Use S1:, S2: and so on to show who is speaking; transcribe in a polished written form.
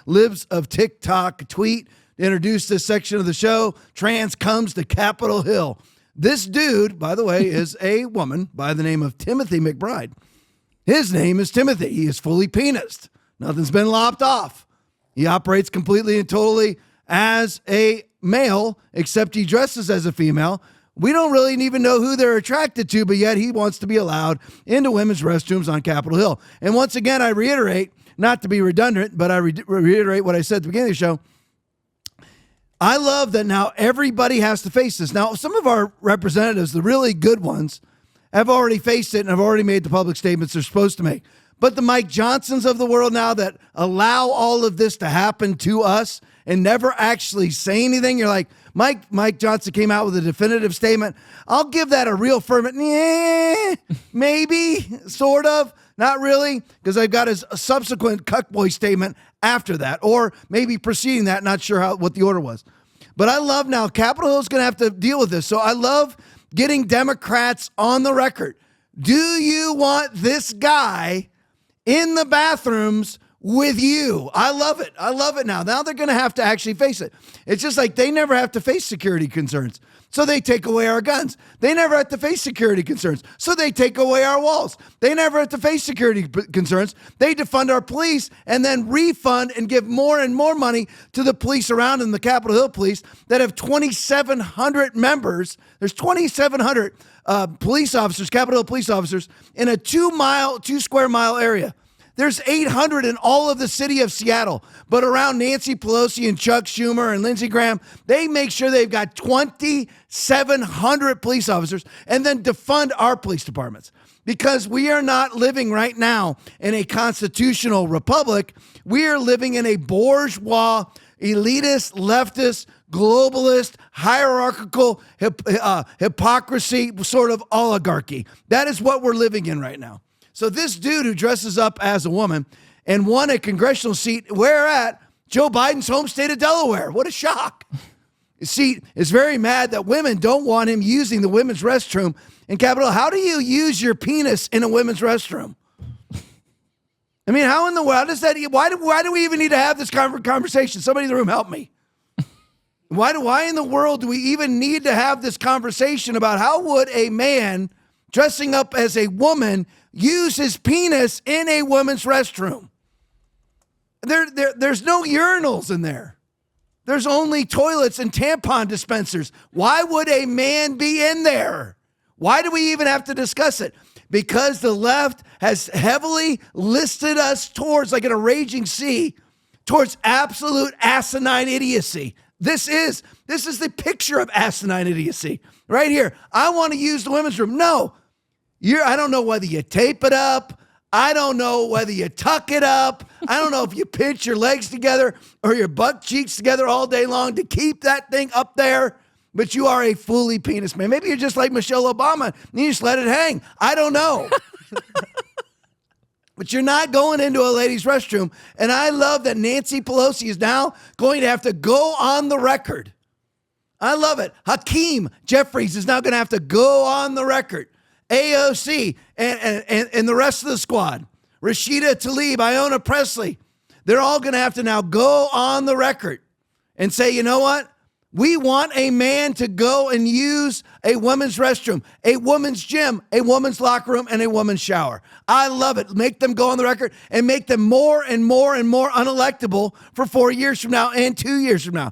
S1: Libs of TikTok tweet to introduce this section of the show. Trans comes to Capitol Hill. This dude, by the way, is a woman by the name of Timothy McBride. His name is Timothy. He is fully penised. Nothing's been lopped off. He operates completely and totally as a male, except he dresses as a female. We don't really even know who they're attracted to, but yet he wants to be allowed into women's restrooms on Capitol Hill. And once again, I reiterate, not to be redundant, but I reiterate what I said at the beginning of the show. I love that now everybody has to face this. Now, some of our representatives, the really good ones, have already faced it and have already made the public statements they're supposed to make. But the Mike Johnsons of the world now that allow all of this to happen to us and never actually say anything, you're like, Mike Johnson came out with a definitive statement. I'll give that a real firm, maybe, sort of, not really, because I've got a subsequent cuckboy statement after that, or maybe preceding that, not sure what the order was. But I love now, Capitol Hill is going to have to deal with this. So I love getting Democrats on the record. Do you want this guy in the bathrooms with you? I love it. I love it now. Now they're going to have to actually face it. It's just like they never have to face security concerns, so they take away our guns. They never have to face security concerns, so they take away our walls. They never have to face security concerns. They defund our police and then refund and give more and more money to the police around them, the Capitol Hill police that have 2,700 members. There's 2,700 police officers, Capitol Hill police officers, in a 2 square mile area. There's 800 in all of the city of Seattle, but around Nancy Pelosi and Chuck Schumer and Lindsey Graham, they make sure they've got 2,700 police officers and then defund our police departments, because we are not living right now in a constitutional republic. We are living in a bourgeois, elitist, leftist, globalist, hierarchical hypocrisy sort of oligarchy. That is what we're living in right now. So this dude who dresses up as a woman and won a congressional seat, where at? Joe Biden's home state of Delaware. What a shock. See, is very mad that women don't want him using the women's restroom in Capitol. How do you use your penis in a women's restroom? I mean, how in the world does that? Why do we even need to have this conversation? Somebody in the room, help me. Why in the world do we even need to have this conversation about how would a man dressing up as a woman use his penis in a woman's restroom? There's no urinals in there. There's only toilets and tampon dispensers. Why would a man be in there? Why do we even have to discuss it? Because the left has heavily listed us towards, like in a raging sea, towards absolute asinine idiocy. This is the picture of asinine idiocy right here. I want to use the women's room. No, I don't know whether you tape it up. I don't know whether you tuck it up. I don't know if you pinch your legs together or your butt cheeks together all day long to keep that thing up there. But you are a fully penis man. Maybe you're just like Michelle Obama and you just let it hang. I don't know. But you're not going into a ladies' restroom. And I love that Nancy Pelosi is now going to have to go on the record. I love it. Hakeem Jeffries is now going to have to go on the record. AOC and the rest of the squad. Rashida Tlaib, Iona Presley. They're all going to have to now go on the record and say, you know what? We want a man to go and use a woman's restroom, a woman's gym, a woman's locker room, and a woman's shower. I love it. Make them go on the record and make them more and more and more unelectable for 4 years from now and 2 years from now.